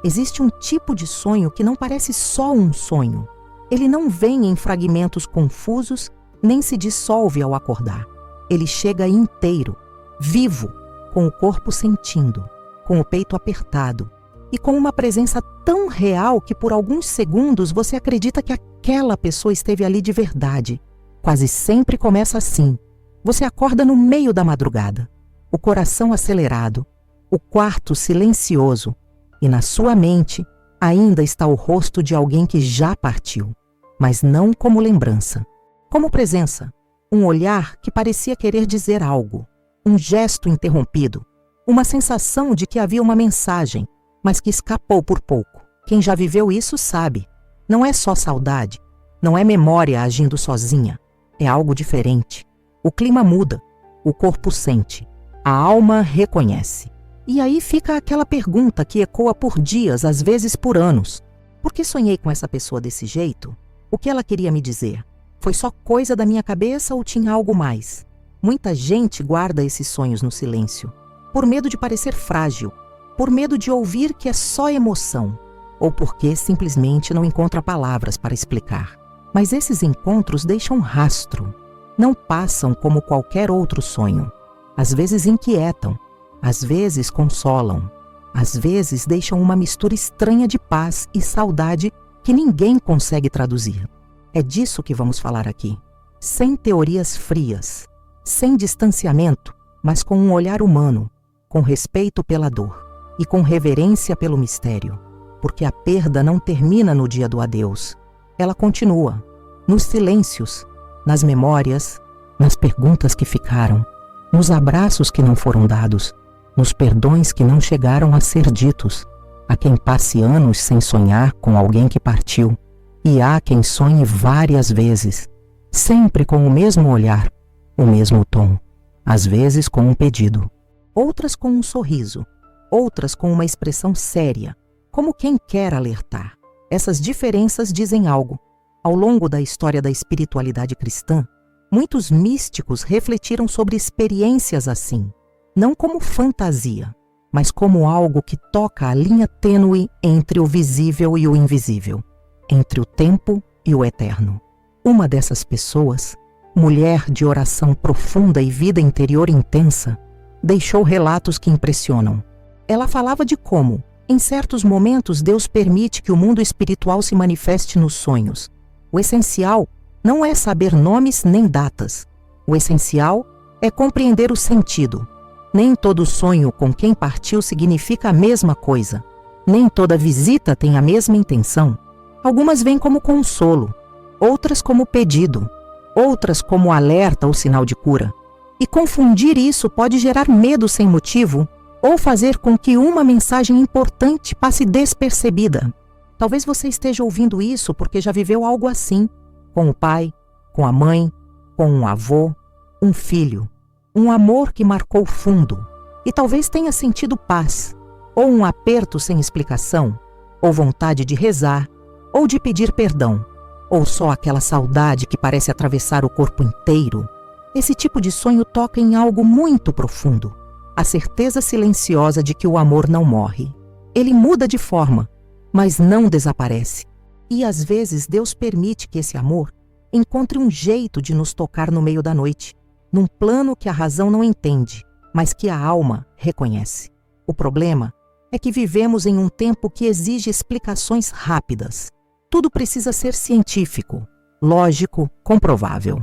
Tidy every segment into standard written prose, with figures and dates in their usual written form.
Existe um tipo de sonho que não parece só um sonho. Ele não vem em fragmentos confusos, nem se dissolve ao acordar. Ele chega inteiro, vivo, com o corpo sentindo, com o peito apertado e com uma presença tão real que por alguns segundos você acredita que aquela pessoa esteve ali de verdade. Quase sempre começa assim. Você acorda no meio da madrugada, o coração acelerado, o quarto silencioso, e na sua mente ainda está o rosto de alguém que já partiu, mas não como lembrança, como presença, um olhar que parecia querer dizer algo, um gesto interrompido, uma sensação de que havia uma mensagem, mas que escapou por pouco. Quem já viveu isso sabe, não é só saudade, não é memória agindo sozinha, é algo diferente. O clima muda, o corpo sente, a alma reconhece. E aí fica aquela pergunta que ecoa por dias, às vezes por anos. Por que sonhei com essa pessoa desse jeito? O que ela queria me dizer? Foi só coisa da minha cabeça ou tinha algo mais? Muita gente guarda esses sonhos no silêncio, por medo de parecer frágil, por medo de ouvir que é só emoção, ou porque simplesmente não encontra palavras para explicar. Mas esses encontros deixam rastro, não passam como qualquer outro sonho. Às vezes inquietam, às vezes consolam, às vezes deixam uma mistura estranha de paz e saudade que ninguém consegue traduzir. É disso que vamos falar aqui, sem teorias frias, sem distanciamento, mas com um olhar humano, com respeito pela dor e com reverência pelo mistério, porque a perda não termina no dia do adeus, ela continua, nos silêncios, nas memórias, nas perguntas que ficaram, nos abraços que não foram dados, nos perdões que não chegaram a ser ditos. Há quem passe anos sem sonhar com alguém que partiu, e há quem sonhe várias vezes, sempre com o mesmo olhar, o mesmo tom, às vezes com um pedido, outras com um sorriso, outras com uma expressão séria, como quem quer alertar. Essas diferenças dizem algo. Ao longo da história da espiritualidade cristã, muitos místicos refletiram sobre experiências assim, não como fantasia, mas como algo que toca a linha tênue entre o visível e o invisível, entre o tempo e o eterno. Uma dessas pessoas, mulher de oração profunda e vida interior intensa, deixou relatos que impressionam. Ela falava de como, em certos momentos, Deus permite que o mundo espiritual se manifeste nos sonhos. O essencial não é saber nomes nem datas. O essencial é compreender o sentido. Nem todo sonho com quem partiu significa a mesma coisa. Nem toda visita tem a mesma intenção. Algumas vêm como consolo, outras como pedido, outras como alerta ou sinal de cura. E confundir isso pode gerar medo sem motivo ou fazer com que uma mensagem importante passe despercebida. Talvez você esteja ouvindo isso porque já viveu algo assim, com o pai, com a mãe, com um avô, um filho. Um amor que marcou fundo, e talvez tenha sentido paz, ou um aperto sem explicação, ou vontade de rezar, ou de pedir perdão, ou só aquela saudade que parece atravessar o corpo inteiro. Esse tipo de sonho toca em algo muito profundo, a certeza silenciosa de que o amor não morre. Ele muda de forma, mas não desaparece. E às vezes Deus permite que esse amor encontre um jeito de nos tocar no meio da noite, num plano que a razão não entende, mas que a alma reconhece. O problema é que vivemos em um tempo que exige explicações rápidas. Tudo precisa ser científico, lógico, comprovável.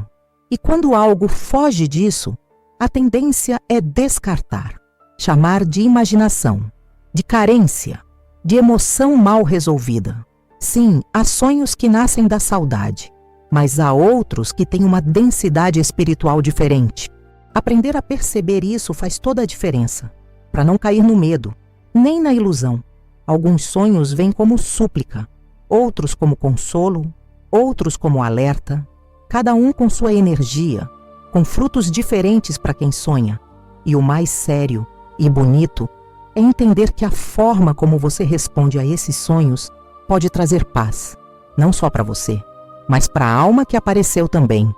E quando algo foge disso, a tendência é descartar, chamar de imaginação, de carência, de emoção mal resolvida. Sim, há sonhos que nascem da saudade, mas há outros que têm uma densidade espiritual diferente. Aprender a perceber isso faz toda a diferença, para não cair no medo, nem na ilusão. Alguns sonhos vêm como súplica, outros como consolo, outros como alerta, cada um com sua energia, com frutos diferentes para quem sonha. E o mais sério e bonito é entender que a forma como você responde a esses sonhos pode trazer paz, não só para você, mas para a alma que apareceu também.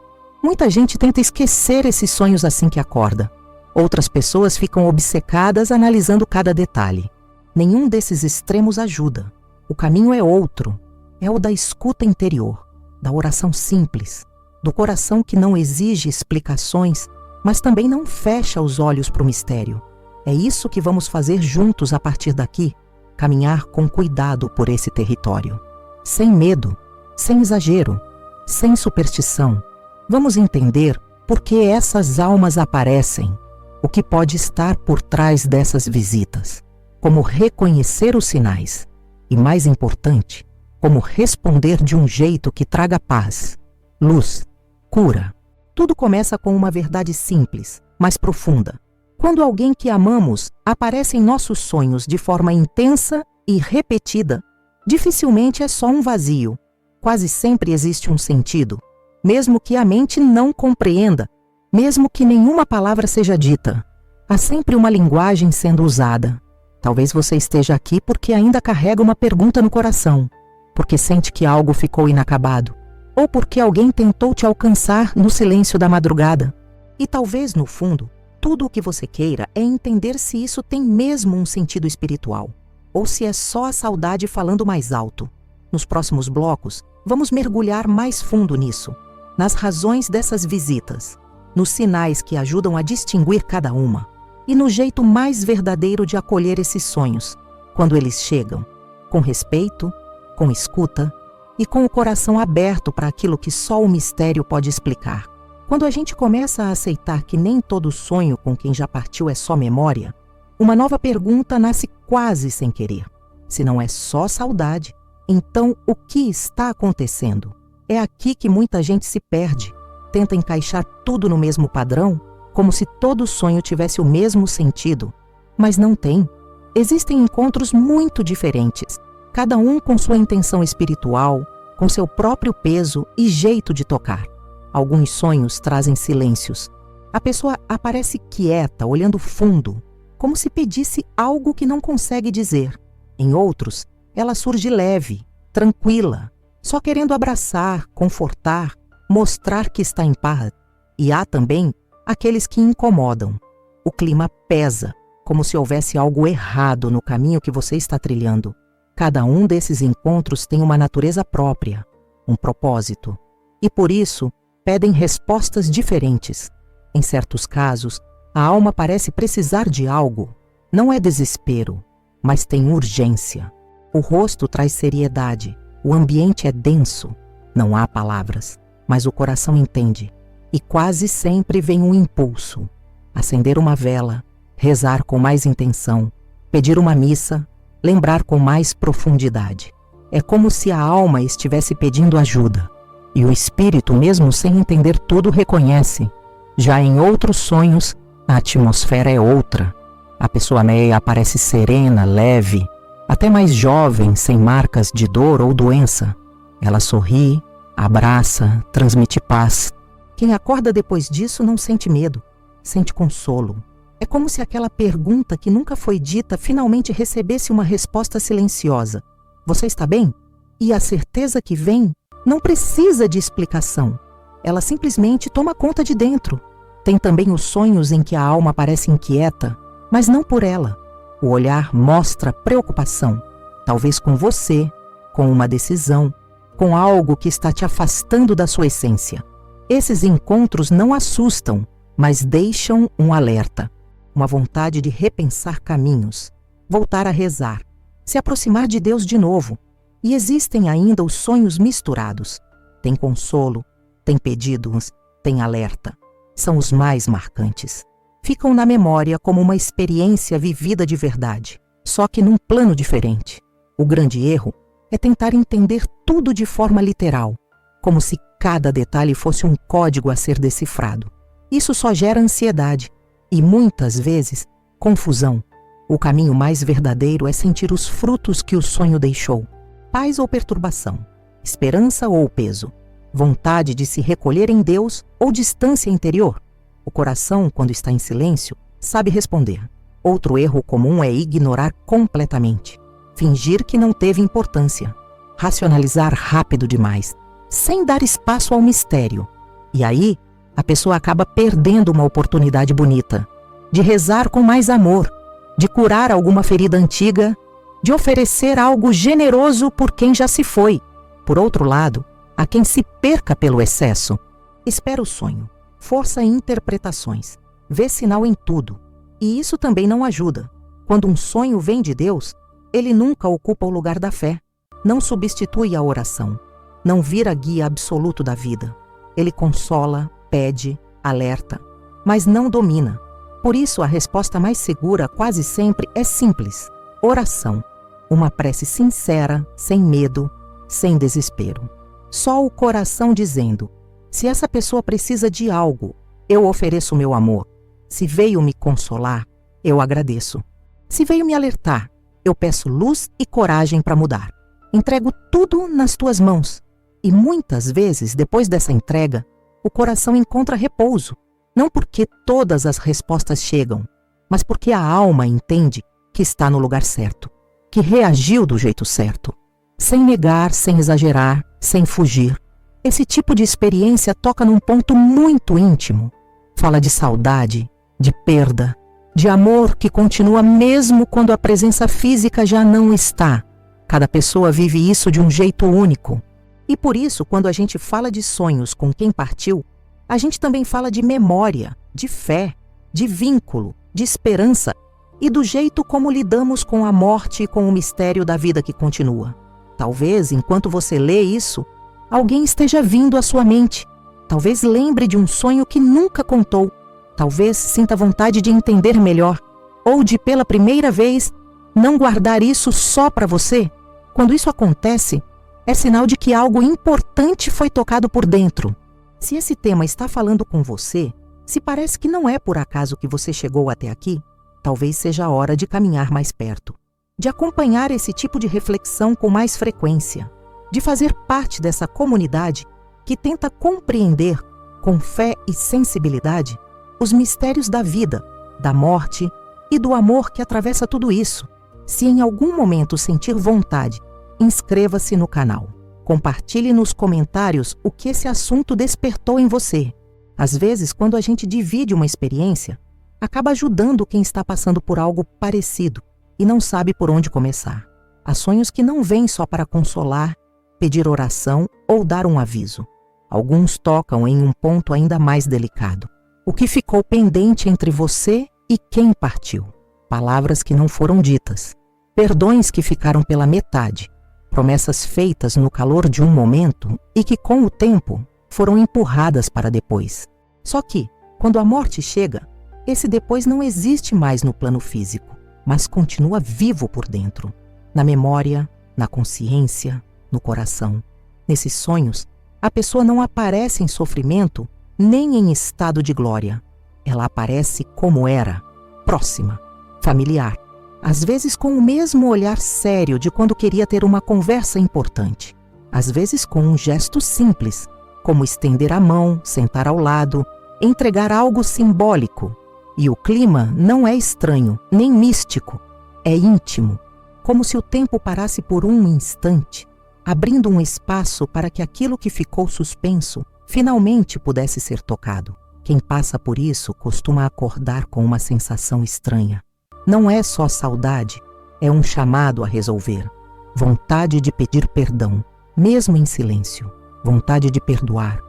Muita gente tenta esquecer esses sonhos assim que acorda. Outras pessoas ficam obcecadas analisando cada detalhe. Nenhum desses extremos ajuda. O caminho é outro. É o da escuta interior, da oração simples, do coração que não exige explicações, mas também não fecha os olhos para o mistério. É isso que vamos fazer juntos a partir daqui, caminhar com cuidado por esse território. Sem medo, sem exagero, sem superstição. Vamos entender por que essas almas aparecem, o que pode estar por trás dessas visitas, como reconhecer os sinais e, mais importante, como responder de um jeito que traga paz, luz, cura. Tudo começa com uma verdade simples, mas profunda. Quando alguém que amamos aparece em nossos sonhos de forma intensa e repetida, dificilmente é só um vazio. Quase sempre existe um sentido, mesmo que a mente não compreenda, mesmo que nenhuma palavra seja dita. Há sempre uma linguagem sendo usada. Talvez você esteja aqui porque ainda carrega uma pergunta no coração, porque sente que algo ficou inacabado, ou porque alguém tentou te alcançar no silêncio da madrugada. E talvez, no fundo, tudo o que você queira é entender se isso tem mesmo um sentido espiritual, ou se é só a saudade falando mais alto. Nos próximos blocos, vamos mergulhar mais fundo nisso, nas razões dessas visitas, nos sinais que ajudam a distinguir cada uma, e no jeito mais verdadeiro de acolher esses sonhos, quando eles chegam, com respeito, com escuta e com o coração aberto para aquilo que só o mistério pode explicar. Quando a gente começa a aceitar que nem todo sonho com quem já partiu é só memória, uma nova pergunta nasce quase sem querer. Se não é só saudade, então o que está acontecendo? É aqui que muita gente se perde, tenta encaixar tudo no mesmo padrão, como se todo sonho tivesse o mesmo sentido, mas não tem. Existem encontros muito diferentes, cada um com sua intenção espiritual, com seu próprio peso e jeito de tocar. Alguns sonhos trazem silêncios. A pessoa aparece quieta, olhando fundo, como se pedisse algo que não consegue dizer. Em outros, ela surge leve, tranquila, só querendo abraçar, confortar, mostrar que está em paz. E há também aqueles que incomodam. O clima pesa, como se houvesse algo errado no caminho que você está trilhando. Cada um desses encontros tem uma natureza própria, um propósito, e por isso pedem respostas diferentes. Em certos casos, a alma parece precisar de algo. Não é desespero, mas tem urgência. O rosto traz seriedade, o ambiente é denso. Não há palavras, mas o coração entende. E quase sempre vem um impulso. Acender uma vela, rezar com mais intenção, pedir uma missa, lembrar com mais profundidade. É como se a alma estivesse pedindo ajuda. E o espírito, mesmo sem entender tudo, reconhece. Já em outros sonhos, a atmosfera é outra. A pessoa meia aparece serena, leve, até mais jovem, sem marcas de dor ou doença. Ela sorri, abraça, transmite paz. Quem acorda depois disso não sente medo, sente consolo. É como se aquela pergunta que nunca foi dita finalmente recebesse uma resposta silenciosa. Você está bem? E a certeza que vem não precisa de explicação. Ela simplesmente toma conta de dentro. Tem também os sonhos em que a alma parece inquieta, mas não por ela. O olhar mostra preocupação, talvez com você, com uma decisão, com algo que está te afastando da sua essência. Esses encontros não assustam, mas deixam um alerta, uma vontade de repensar caminhos, voltar a rezar, se aproximar de Deus de novo. E existem ainda os sonhos misturados. Tem consolo, tem pedidos, tem alerta. São os mais marcantes. Ficam na memória como uma experiência vivida de verdade, só que num plano diferente. O grande erro é tentar entender tudo de forma literal, como se cada detalhe fosse um código a ser decifrado. Isso só gera ansiedade e, muitas vezes, confusão. O caminho mais verdadeiro é sentir os frutos que o sonho deixou. Paz ou perturbação, esperança ou peso, vontade de se recolher em Deus ou distância interior. O coração, quando está em silêncio, sabe responder. Outro erro comum é ignorar completamente, fingir que não teve importância, racionalizar rápido demais, sem dar espaço ao mistério. E aí, a pessoa acaba perdendo uma oportunidade bonita, de rezar com mais amor, de curar alguma ferida antiga de oferecer algo generoso por quem já se foi. Por outro lado, há quem se perca pelo excesso. Espera o sonho, força interpretações, vê sinal em tudo. E isso também não ajuda. Quando um sonho vem de Deus, ele nunca ocupa o lugar da fé, não substitui a oração, não vira guia absoluto da vida. Ele consola, pede, alerta, mas não domina. Por isso, a resposta mais segura quase sempre é simples: oração. Uma prece sincera, sem medo, sem desespero. Só o coração dizendo: se essa pessoa precisa de algo, eu ofereço o meu amor. Se veio me consolar, eu agradeço. Se veio me alertar, eu peço luz e coragem para mudar. Entrego tudo nas tuas mãos. E muitas vezes, depois dessa entrega, o coração encontra repouso. Não porque todas as respostas chegam, mas porque a alma entende que está no lugar certo, que reagiu do jeito certo. Sem negar, sem exagerar, sem fugir. Esse tipo de experiência toca num ponto muito íntimo. Fala de saudade, de perda, de amor que continua mesmo quando a presença física já não está. Cada pessoa vive isso de um jeito único. E por isso, quando a gente fala de sonhos com quem partiu, a gente também fala de memória, de fé, de vínculo, de esperança e do jeito como lidamos com a morte e com o mistério da vida que continua. Talvez, enquanto você lê isso, alguém esteja vindo à sua mente. Talvez lembre de um sonho que nunca contou. Talvez sinta vontade de entender melhor, ou de, pela primeira vez, não guardar isso só para você. Quando isso acontece, é sinal de que algo importante foi tocado por dentro. Se esse tema está falando com você, se parece que não é por acaso que você chegou até aqui, talvez seja a hora de caminhar mais perto, de acompanhar esse tipo de reflexão com mais frequência, de fazer parte dessa comunidade que tenta compreender, com fé e sensibilidade, os mistérios da vida, da morte e do amor que atravessa tudo isso. Se em algum momento sentir vontade, inscreva-se no canal. Compartilhe nos comentários o que esse assunto despertou em você. Às vezes, quando a gente divide uma experiência, acaba ajudando quem está passando por algo parecido e não sabe por onde começar. Há sonhos que não vêm só para consolar, pedir oração ou dar um aviso. Alguns tocam em um ponto ainda mais delicado. O que ficou pendente entre você e quem partiu. Palavras que não foram ditas. Perdões que ficaram pela metade. Promessas feitas no calor de um momento e que, com o tempo, foram empurradas para depois. Só que, quando a morte chega, esse depois não existe mais no plano físico, mas continua vivo por dentro. Na memória, na consciência, no coração. Nesses sonhos, a pessoa não aparece em sofrimento nem em estado de glória. Ela aparece como era, próxima, familiar, às vezes com o mesmo olhar sério de quando queria ter uma conversa importante, às vezes com um gesto simples, como estender a mão, sentar ao lado, entregar algo simbólico. E o clima não é estranho, nem místico, é íntimo, como se o tempo parasse por um instante, abrindo um espaço para que aquilo que ficou suspenso finalmente pudesse ser tocado. Quem passa por isso costuma acordar com uma sensação estranha. Não é só saudade, é um chamado a resolver. Vontade de pedir perdão, mesmo em silêncio. Vontade de perdoar,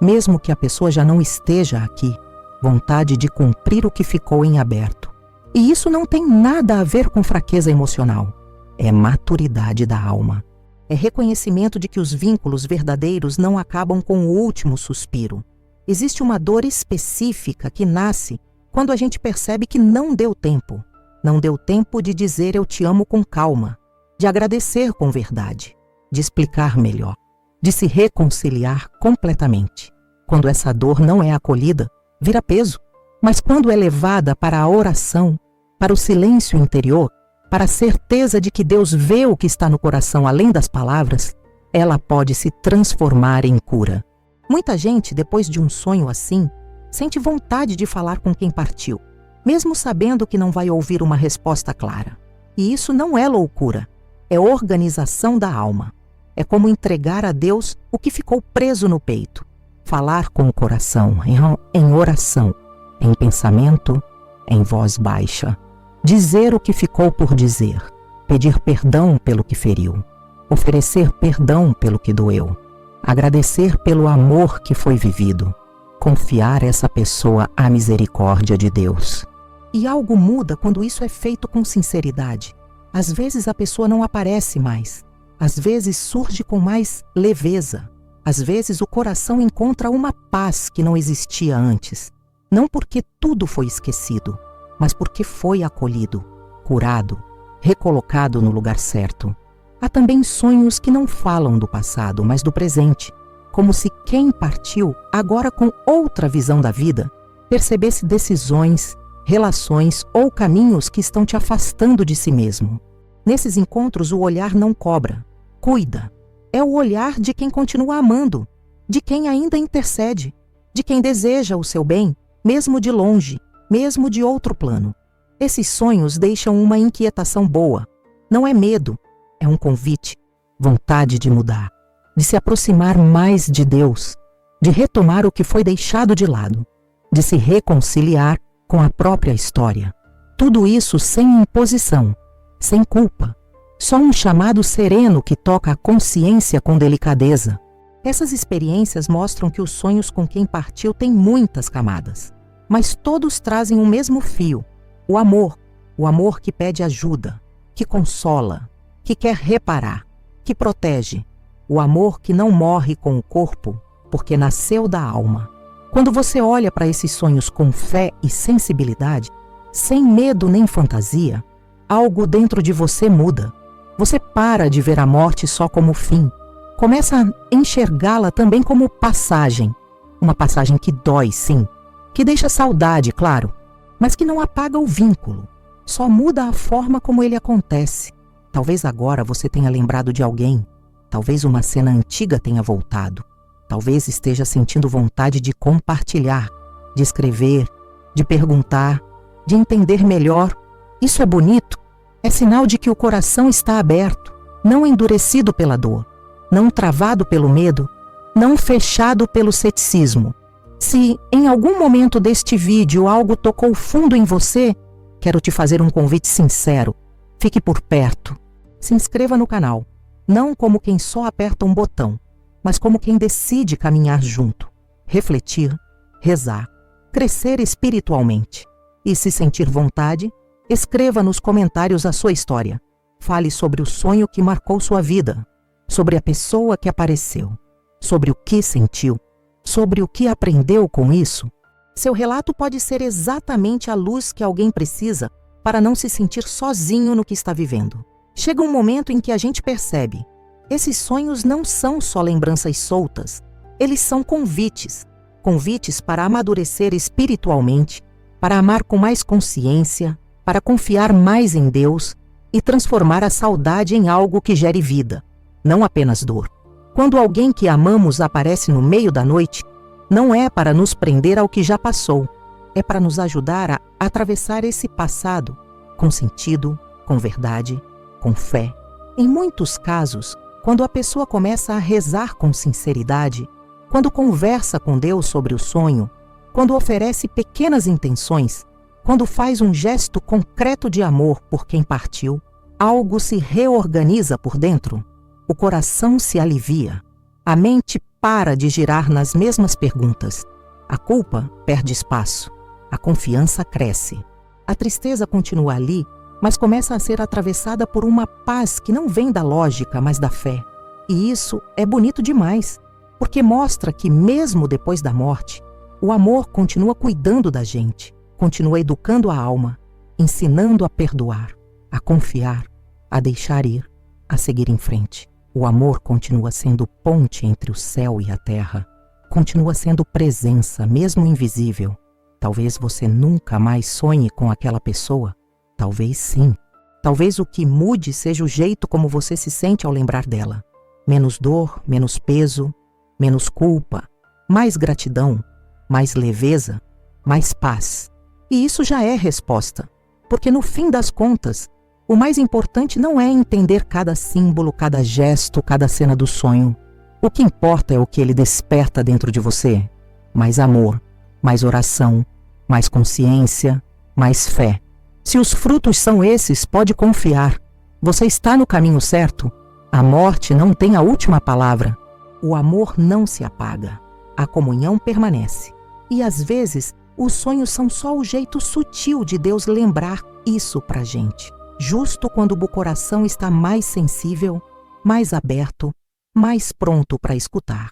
mesmo que a pessoa já não esteja aqui. Vontade de cumprir o que ficou em aberto. E isso não tem nada a ver com fraqueza emocional. É maturidade da alma. É reconhecimento de que os vínculos verdadeiros não acabam com o último suspiro. Existe uma dor específica que nasce quando a gente percebe que não deu tempo. Não deu tempo de dizer eu te amo com calma, de agradecer com verdade, de explicar melhor, de se reconciliar completamente. Quando essa dor não é acolhida, vira peso. Mas quando é levada para a oração, para o silêncio interior, para a certeza de que Deus vê o que está no coração além das palavras, ela pode se transformar em cura. Muita gente, depois de um sonho assim, sente vontade de falar com quem partiu, mesmo sabendo que não vai ouvir uma resposta clara. E isso não é loucura, é organização da alma. É como entregar a Deus o que ficou preso no peito. Falar com o coração, em oração, em pensamento, em voz baixa. Dizer o que ficou por dizer. pedir perdão pelo que feriu, oferecer perdão pelo que doeu, agradecer pelo amor que foi vivido, confiar essa pessoa à misericórdia de Deus. E algo muda quando isso é feito com sinceridade. Às vezes a pessoa não aparece mais, às vezes surge com mais leveza, às vezes o coração encontra uma paz que não existia antes, não porque tudo foi esquecido, mas porque foi acolhido, curado, recolocado no lugar certo. Há também sonhos que não falam do passado, mas do presente, como se quem partiu, agora com outra visão da vida, percebesse decisões, relações ou caminhos que estão te afastando de si mesmo. Nesses encontros, o olhar não cobra, cuida. É o olhar de quem continua amando, de quem ainda intercede, de quem deseja o seu bem, mesmo de longe, mesmo de outro plano. Esses sonhos deixam uma inquietação boa. Não é medo, é um convite, vontade de mudar, de se aproximar mais de Deus, de retomar o que foi deixado de lado, de se reconciliar com a própria história. Tudo isso sem imposição, sem culpa, só um chamado sereno que toca a consciência com delicadeza. Essas experiências mostram que os sonhos com quem partiu têm muitas camadas, mas todos trazem o mesmo fio: o amor que pede ajuda, que consola, que quer reparar, que protege, o amor que não morre com o corpo, porque nasceu da alma. Quando você olha para esses sonhos com fé e sensibilidade, sem medo nem fantasia, algo dentro de você muda. Você para de ver a morte só como fim. Começa a enxergá-la também como passagem. Uma passagem que dói, sim, que deixa saudade, claro, mas que não apaga o vínculo. Só muda a forma como ele acontece. Talvez agora você tenha lembrado de alguém. Talvez uma cena antiga tenha voltado. Talvez esteja sentindo vontade de compartilhar, de escrever, de perguntar, de entender melhor. Isso é bonito. É sinal de que o coração está aberto, não endurecido pela dor, não travado pelo medo, não fechado pelo ceticismo. Se em algum momento deste vídeo algo tocou fundo em você, quero te fazer um convite sincero. Fique por perto. Se inscreva no canal, não como quem só aperta um botão, mas como quem decide caminhar junto, refletir, rezar, crescer espiritualmente. E se sentir vontade, escreva nos comentários a sua história. Fale sobre o sonho que marcou sua vida, sobre a pessoa que apareceu, sobre o que sentiu, sobre o que aprendeu com isso. Seu relato pode ser exatamente a luz que alguém precisa para não se sentir sozinho no que está vivendo. Chega um momento em que a gente percebe: esses sonhos não são só lembranças soltas, eles são convites. Convites para amadurecer espiritualmente, para amar com mais consciência, para confiar mais em Deus e transformar a saudade em algo que gere vida, não apenas dor. Quando alguém que amamos aparece no meio da noite, não é para nos prender ao que já passou, é para nos ajudar a atravessar esse passado com sentido, com verdade, com fé. Em muitos casos, quando a pessoa começa a rezar com sinceridade, quando conversa com Deus sobre o sonho, quando oferece pequenas intenções, quando faz um gesto concreto de amor por quem partiu, algo se reorganiza por dentro, o coração se alivia, a mente para de girar nas mesmas perguntas, a culpa perde espaço, a confiança cresce, a tristeza continua ali, mas começa a ser atravessada por uma paz que não vem da lógica, mas da fé. E isso é bonito demais, porque mostra que mesmo depois da morte, o amor continua cuidando da gente, continua educando a alma, ensinando a perdoar, a confiar, a deixar ir, a seguir em frente. O amor continua sendo ponte entre o céu e a terra, continua sendo presença, mesmo invisível. Talvez você nunca mais sonhe com aquela pessoa, talvez sim. Talvez o que mude seja o jeito como você se sente ao lembrar dela. Menos dor, menos peso, menos culpa, mais gratidão, mais leveza, mais paz. E isso já é resposta, porque no fim das contas, o mais importante não é entender cada símbolo, cada gesto, cada cena do sonho. O que importa é o que ele desperta dentro de você. Mais amor, mais oração, mais consciência, mais fé. Se os frutos são esses, pode confiar. Você está no caminho certo. A morte não tem a última palavra. O amor não se apaga. A comunhão permanece. E às vezes, os sonhos são só o jeito sutil de Deus lembrar isso pra gente. Justo quando o coração está mais sensível, mais aberto, mais pronto para escutar.